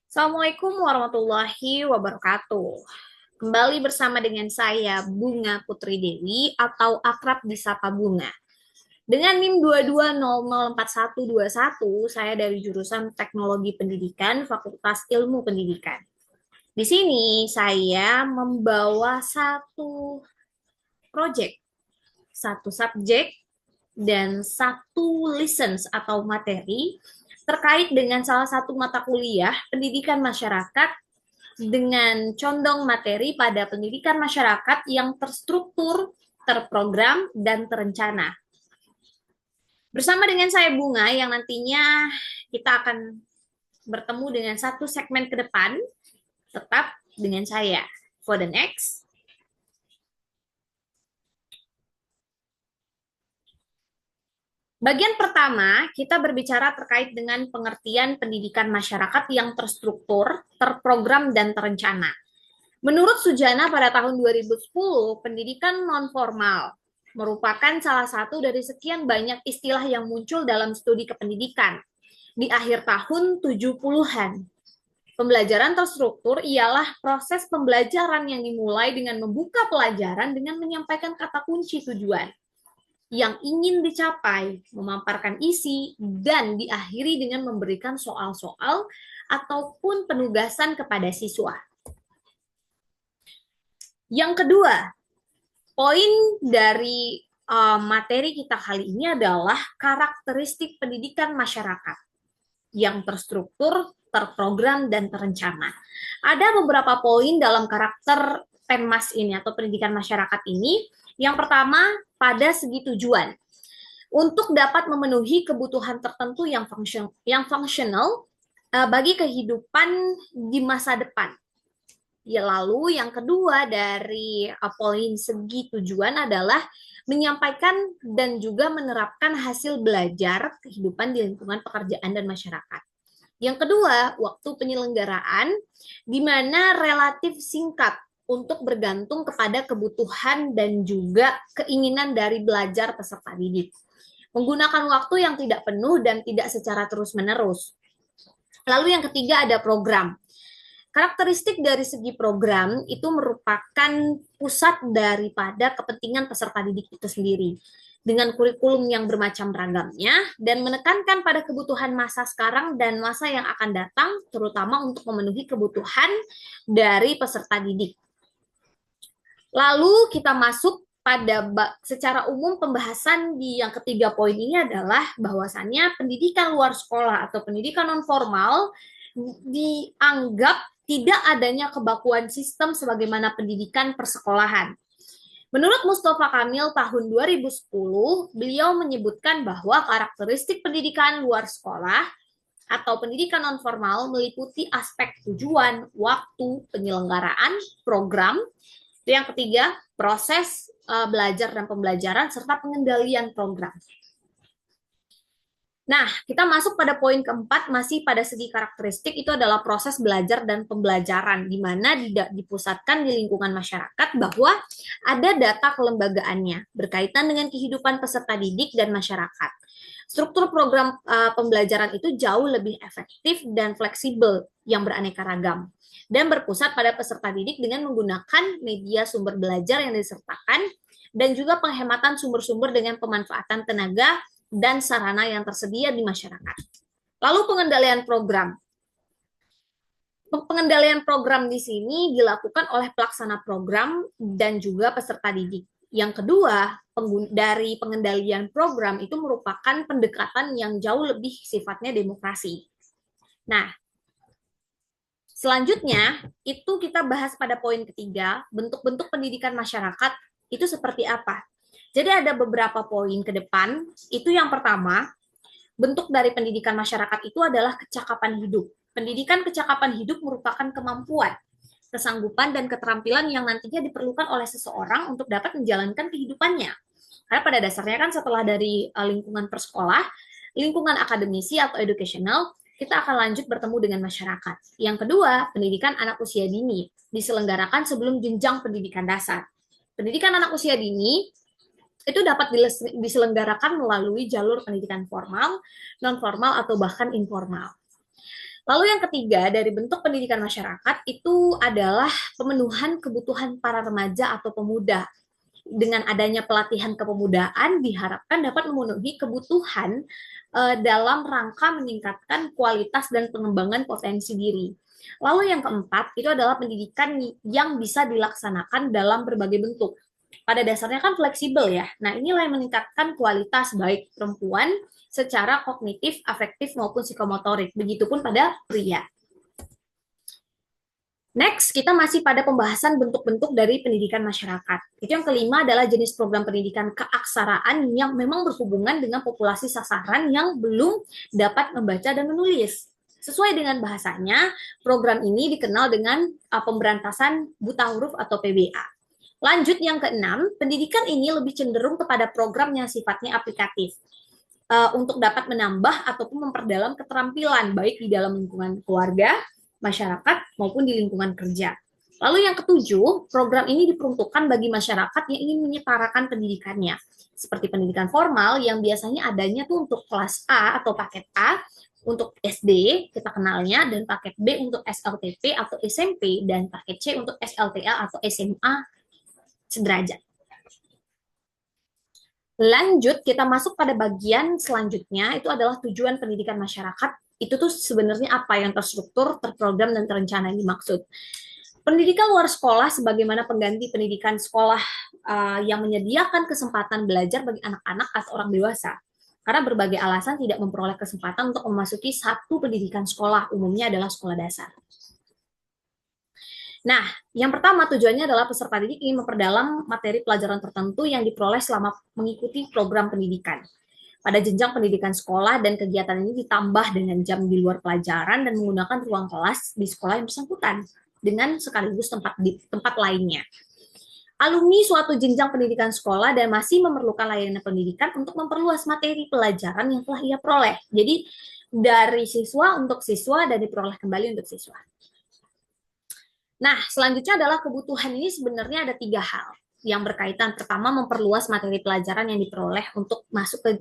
Assalamualaikum warahmatullahi wabarakatuh. Kembali bersama dengan saya Bunga Putri Dewi atau akrab disapa Bunga. Dengan NIM 22004121, saya dari jurusan Teknologi Pendidikan, Fakultas Ilmu Pendidikan. Di sini saya membawa satu proyek, satu subjek, dan satu lessons atau materi terkait dengan salah satu mata kuliah pendidikan masyarakat dengan condong materi pada pendidikan masyarakat yang terstruktur, terprogram, dan terencana. Bersama dengan saya Bunga yang nantinya kita akan bertemu dengan satu segmen ke depan, tetap dengan saya. For the next. Bagian pertama, kita berbicara terkait dengan pengertian pendidikan masyarakat yang terstruktur, terprogram, dan terencana. Menurut Sujana pada tahun 2010, pendidikan non-formal merupakan salah satu dari sekian banyak istilah yang muncul dalam studi kependidikan di akhir tahun 70-an. Pembelajaran terstruktur ialah proses pembelajaran yang dimulai dengan membuka pelajaran dengan menyampaikan kata kunci tujuan yang ingin dicapai, memaparkan isi, dan diakhiri dengan memberikan soal-soal ataupun penugasan kepada siswa. Yang kedua, poin dari materi kita kali ini adalah karakteristik pendidikan masyarakat yang terstruktur, terprogram, dan terencana. Ada beberapa poin dalam karakter PENMAS ini atau pendidikan masyarakat ini. Yang pertama, pada segi tujuan. Untuk dapat memenuhi kebutuhan tertentu yang fungsional bagi kehidupan di masa depan. Ya, lalu yang kedua dari poin segi tujuan adalah menyampaikan dan juga menerapkan hasil belajar kehidupan di lingkungan pekerjaan dan masyarakat. Yang kedua, waktu penyelenggaraan, di mana relatif singkat untuk bergantung kepada kebutuhan dan juga keinginan dari belajar peserta didik. Menggunakan waktu yang tidak penuh dan tidak secara terus-menerus. Lalu yang ketiga ada program. Karakteristik dari segi program itu merupakan pusat daripada kepentingan peserta didik itu sendiri dengan kurikulum yang bermacam ragamnya dan menekankan pada kebutuhan masa sekarang dan masa yang akan datang, terutama untuk memenuhi kebutuhan dari peserta didik. Lalu kita masuk pada secara umum pembahasan di yang ketiga poin ini adalah bahwasannya pendidikan luar sekolah atau pendidikan non formal dianggap tidak adanya kebakuan sistem sebagaimana pendidikan persekolahan. Menurut Mustafa Kamil tahun 2010, beliau menyebutkan bahwa karakteristik pendidikan luar sekolah atau pendidikan non-formal meliputi aspek tujuan, waktu, penyelenggaraan, program. Yang ketiga, proses belajar dan pembelajaran, serta pengendalian program. Nah, kita masuk pada poin keempat, masih pada segi karakteristik, itu adalah proses belajar dan pembelajaran, di mana dipusatkan di lingkungan masyarakat bahwa ada data kelembagaannya berkaitan dengan kehidupan peserta didik dan masyarakat. Struktur program pembelajaran itu jauh lebih efektif dan fleksibel yang beraneka ragam dan berpusat pada peserta didik dengan menggunakan media sumber belajar yang disertakan dan juga penghematan sumber-sumber dengan pemanfaatan tenaga dan sarana yang tersedia di masyarakat. Lalu pengendalian program. Pengendalian program di sini dilakukan oleh pelaksana program dan juga peserta didik. Yang kedua, dari pengendalian program itu merupakan pendekatan yang jauh lebih sifatnya demokrasi. Nah, selanjutnya itu kita bahas pada poin ketiga, bentuk-bentuk pendidikan masyarakat itu seperti apa. Jadi ada beberapa poin ke depan. Itu yang pertama, bentuk dari pendidikan masyarakat itu adalah kecakapan hidup. Pendidikan kecakapan hidup merupakan kemampuan, kesanggupan, dan keterampilan yang nantinya diperlukan oleh seseorang untuk dapat menjalankan kehidupannya. Karena pada dasarnya kan setelah dari lingkungan persekolah, lingkungan akademisi atau educational, kita akan lanjut bertemu dengan masyarakat. Yang kedua, pendidikan anak usia dini diselenggarakan sebelum jenjang pendidikan dasar. Pendidikan anak usia dini itu dapat diselenggarakan melalui jalur pendidikan formal, non-formal, atau bahkan informal. Lalu yang ketiga dari bentuk pendidikan masyarakat itu adalah pemenuhan kebutuhan para remaja atau pemuda. Dengan adanya pelatihan kepemudaan diharapkan dapat memenuhi kebutuhan dalam rangka meningkatkan kualitas dan pengembangan potensi diri. Lalu yang keempat itu adalah pendidikan yang bisa dilaksanakan dalam berbagai bentuk. Pada dasarnya kan fleksibel ya. Nah, inilah yang meningkatkan kualitas baik perempuan secara kognitif, afektif maupun psikomotorik. Begitupun pada pria. Next, kita masih pada pembahasan bentuk-bentuk dari pendidikan masyarakat. Itu yang kelima adalah jenis program pendidikan keaksaraan yang memang berhubungan dengan populasi sasaran yang belum dapat membaca dan menulis. Sesuai dengan bahasanya, program ini dikenal dengan pemberantasan buta huruf atau PBA. Lanjut yang keenam, pendidikan ini lebih cenderung kepada program yang sifatnya aplikatif untuk dapat menambah ataupun memperdalam keterampilan baik di dalam lingkungan keluarga, masyarakat, maupun di lingkungan kerja. Lalu yang ketujuh, program ini diperuntukkan bagi masyarakat yang ingin menyetarakan pendidikannya. Seperti pendidikan formal yang biasanya adanya tuh untuk kelas A atau paket A, untuk SD kita kenalnya, dan paket B untuk SLTP atau SMP, dan paket C untuk SLTA atau SMA sederajat. Lanjut, kita masuk pada bagian selanjutnya, itu adalah tujuan pendidikan masyarakat. Itu tuh sebenarnya apa yang terstruktur, terprogram, dan terencana yang dimaksud. Pendidikan luar sekolah sebagaimana pengganti pendidikan sekolah yang menyediakan kesempatan belajar bagi anak-anak atau orang dewasa. Karena berbagai alasan tidak memperoleh kesempatan untuk memasuki satu pendidikan sekolah, umumnya adalah sekolah dasar. Nah, yang pertama tujuannya adalah peserta didik ingin memperdalam materi pelajaran tertentu yang diperoleh selama mengikuti program pendidikan. Pada jenjang pendidikan sekolah dan kegiatan ini ditambah dengan jam di luar pelajaran dan menggunakan ruang kelas di sekolah yang bersangkutan dengan sekaligus tempat lainnya. Alumni suatu jenjang pendidikan sekolah dan masih memerlukan layanan pendidikan untuk memperluas materi pelajaran yang telah ia peroleh. Jadi dari siswa untuk siswa dan diperoleh kembali untuk siswa. Nah, selanjutnya adalah kebutuhan ini sebenarnya ada 3 hal yang berkaitan. Pertama, memperluas materi pelajaran yang diperoleh untuk masuk ke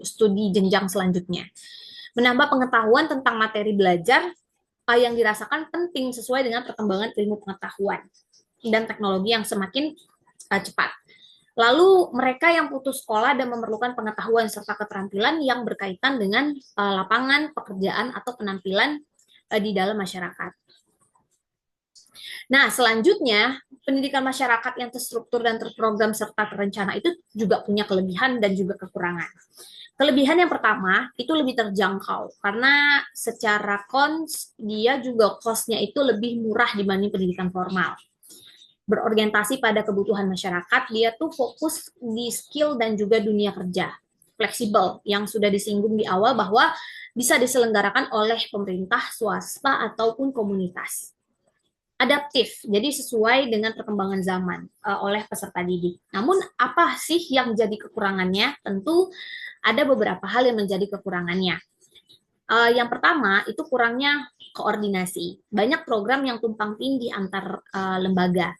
studi jenjang selanjutnya. Menambah pengetahuan tentang materi belajar yang dirasakan penting sesuai dengan perkembangan ilmu pengetahuan dan teknologi yang semakin cepat. Lalu mereka yang putus sekolah dan memerlukan pengetahuan serta keterampilan yang berkaitan dengan lapangan pekerjaan atau penampilan di dalam masyarakat. Nah, selanjutnya, pendidikan masyarakat yang terstruktur dan terprogram serta terencana itu juga punya kelebihan dan juga kekurangan. Kelebihan yang pertama, itu lebih terjangkau, karena secara dia juga cost-nya itu lebih murah dibanding pendidikan formal. Berorientasi pada kebutuhan masyarakat, dia tuh fokus di skill dan juga dunia kerja. Fleksibel, yang sudah disinggung di awal bahwa bisa diselenggarakan oleh pemerintah, swasta, ataupun komunitas. Adaptif, jadi sesuai dengan perkembangan zaman oleh peserta didik. Namun apa sih yang jadi kekurangannya? Tentu ada beberapa hal yang menjadi kekurangannya. Yang pertama itu kurangnya koordinasi. Banyak program yang tumpang tindih antar lembaga.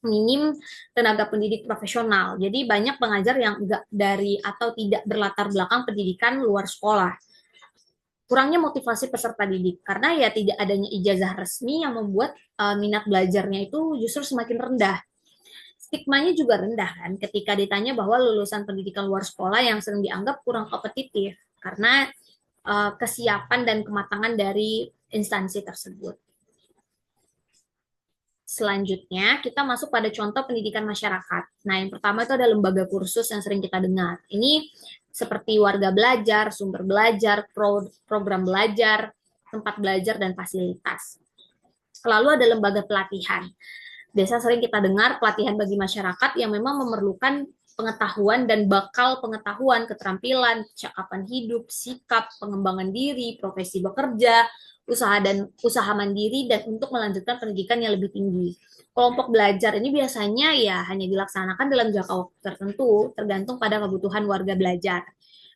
Minim tenaga pendidik profesional. Jadi banyak pengajar yang enggak dari atau tidak berlatar belakang pendidikan luar sekolah. Kurangnya motivasi peserta didik karena ya tidak adanya ijazah resmi yang membuat minat belajarnya itu justru semakin rendah. Stigmanya juga rendah kan ketika ditanya bahwa lulusan pendidikan luar sekolah yang sering dianggap kurang kompetitif karena kesiapan dan kematangan dari instansi tersebut. Selanjutnya, kita masuk pada contoh pendidikan masyarakat. Nah, yang pertama itu ada lembaga kursus yang sering kita dengar. Ini seperti warga belajar, sumber belajar, program belajar, tempat belajar, dan fasilitas. Lalu ada lembaga pelatihan. Biasa sering kita dengar pelatihan bagi masyarakat yang memang memerlukan pengetahuan dan bakal pengetahuan, keterampilan, cakapan hidup, sikap, pengembangan diri, profesi bekerja, usaha mandiri, dan untuk melanjutkan pendidikan yang lebih tinggi. Kelompok belajar ini biasanya ya hanya dilaksanakan dalam jangka waktu tertentu, tergantung pada kebutuhan warga belajar.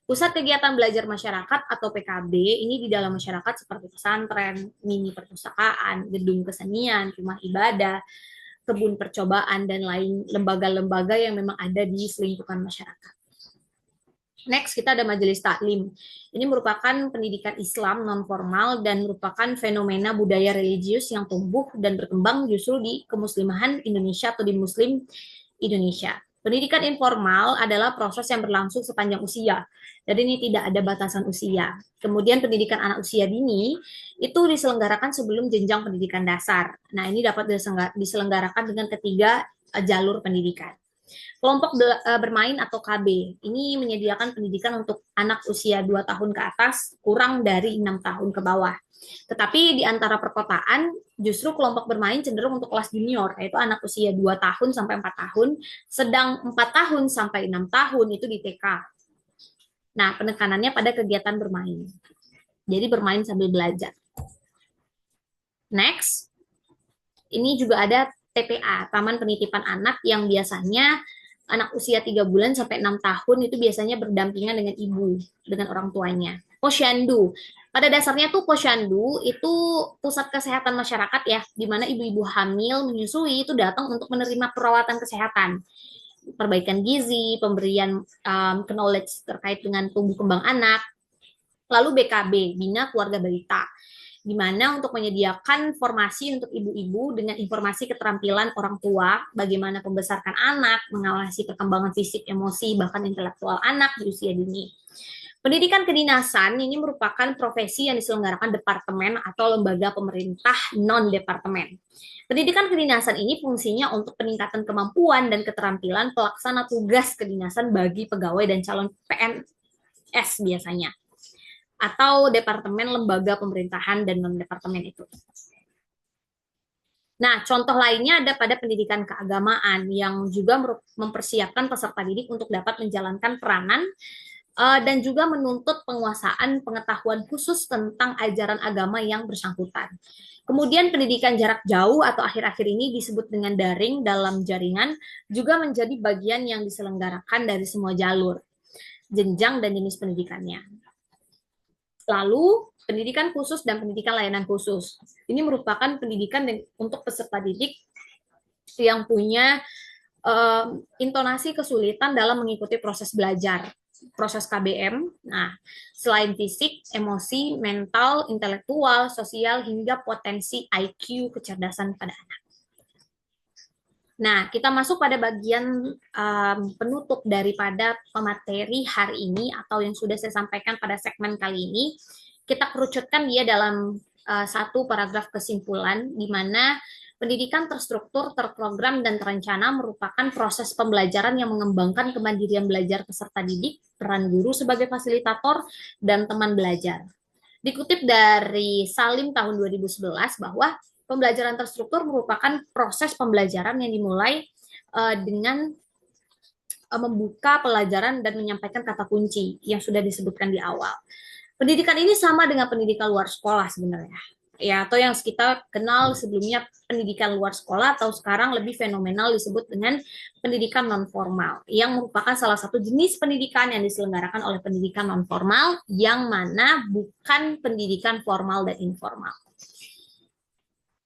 Pusat kegiatan belajar masyarakat atau PKB ini di dalam masyarakat seperti pesantren, mini perpustakaan, gedung kesenian, rumah ibadah, kebun percobaan, dan lain lembaga-lembaga yang memang ada di lingkungan masyarakat. Next, kita ada majelis taklim. Ini merupakan pendidikan Islam non-formal dan merupakan fenomena budaya religius yang tumbuh dan berkembang justru di kemuslimahan Indonesia atau di Muslim Indonesia. Pendidikan informal adalah proses yang berlangsung sepanjang usia. Jadi ini tidak ada batasan usia. Kemudian pendidikan anak usia dini itu diselenggarakan sebelum jenjang pendidikan dasar. Nah, ini dapat diselenggarakan dengan ketiga jalur pendidikan. Kelompok bermain atau KB ini menyediakan pendidikan untuk anak usia 2 tahun ke atas kurang dari 6 tahun ke bawah. Tetapi di antara perkotaan justru kelompok bermain cenderung untuk kelas junior, yaitu anak usia 2 tahun sampai 4 tahun, sedang 4 tahun sampai 6 tahun itu di TK. Nah, penekanannya pada kegiatan bermain. Jadi bermain sambil belajar. Next, ini juga ada TPA, Taman Penitipan Anak, yang biasanya anak usia 3 bulan sampai 6 tahun itu biasanya berdampingan dengan ibu, dengan orang tuanya. Posyandu. Pada dasarnya tuh posyandu itu pusat kesehatan masyarakat ya, di mana ibu-ibu hamil menyusui itu datang untuk menerima perawatan kesehatan. Perbaikan gizi, pemberian knowledge terkait dengan tumbuh kembang anak. Lalu BKB, Bina Keluarga Balita, di mana untuk menyediakan formasi untuk ibu-ibu dengan informasi keterampilan orang tua, bagaimana membesarkan anak, mengawasi perkembangan fisik, emosi, bahkan intelektual anak di usia dini. Pendidikan kedinasan ini merupakan profesi yang diselenggarakan departemen atau lembaga pemerintah non-departemen. Pendidikan kedinasan ini fungsinya untuk peningkatan kemampuan dan keterampilan pelaksana tugas kedinasan bagi pegawai dan calon PNS biasanya, atau departemen lembaga pemerintahan dan non-departemen itu. Nah, contoh lainnya ada pada pendidikan keagamaan yang juga mempersiapkan peserta didik untuk dapat menjalankan peranan dan juga menuntut penguasaan pengetahuan khusus tentang ajaran agama yang bersangkutan. Kemudian pendidikan jarak jauh atau akhir-akhir ini disebut dengan daring dalam jaringan juga menjadi bagian yang diselenggarakan dari semua jalur, jenjang dan jenis pendidikannya. Lalu, pendidikan khusus dan pendidikan layanan khusus. Ini merupakan pendidikan untuk peserta didik yang punya intonasi kesulitan dalam mengikuti proses belajar, proses KBM. Nah, selain fisik, emosi, mental, intelektual, sosial, hingga potensi IQ, kecerdasan pada anak. Nah, kita masuk pada bagian penutup daripada pemateri hari ini atau yang sudah saya sampaikan pada segmen kali ini. Kita kerucutkan dia dalam satu paragraf kesimpulan, di mana pendidikan terstruktur, terprogram, dan terencana merupakan proses pembelajaran yang mengembangkan kemandirian belajar peserta didik, peran guru sebagai fasilitator, dan teman belajar. Dikutip dari Salim tahun 2011 bahwa pembelajaran terstruktur merupakan proses pembelajaran yang dimulai dengan membuka pelajaran dan menyampaikan kata kunci yang sudah disebutkan di awal. Pendidikan ini sama dengan pendidikan luar sekolah sebenarnya, ya, atau yang kita kenal sebelumnya pendidikan luar sekolah, atau sekarang lebih fenomenal disebut dengan pendidikan non formal, yang merupakan salah satu jenis pendidikan yang diselenggarakan oleh pendidikan non formal, yang mana bukan pendidikan formal dan informal.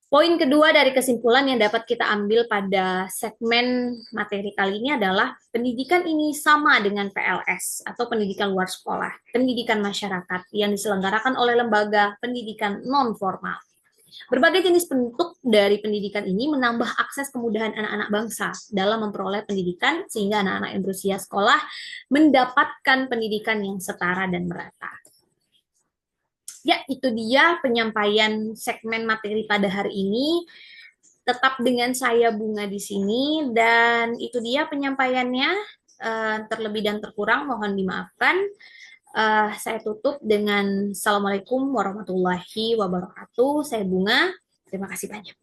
Poin kedua dari kesimpulan yang dapat kita ambil pada segmen materi kali ini adalah pendidikan ini sama dengan PLS atau pendidikan luar sekolah, pendidikan masyarakat yang diselenggarakan oleh lembaga pendidikan non-formal. Berbagai jenis bentuk dari pendidikan ini menambah akses kemudahan anak-anak bangsa dalam memperoleh pendidikan sehingga anak-anak yang berusia sekolah mendapatkan pendidikan yang setara dan merata. Ya, itu dia penyampaian segmen materi pada hari ini. Tetap dengan saya Bunga di sini, dan itu dia penyampaiannya. Terlebih dan terkurang mohon dimaafkan. Saya tutup dengan Assalamualaikum warahmatullahi wabarakatuh. Saya Bunga. Terima kasih banyak.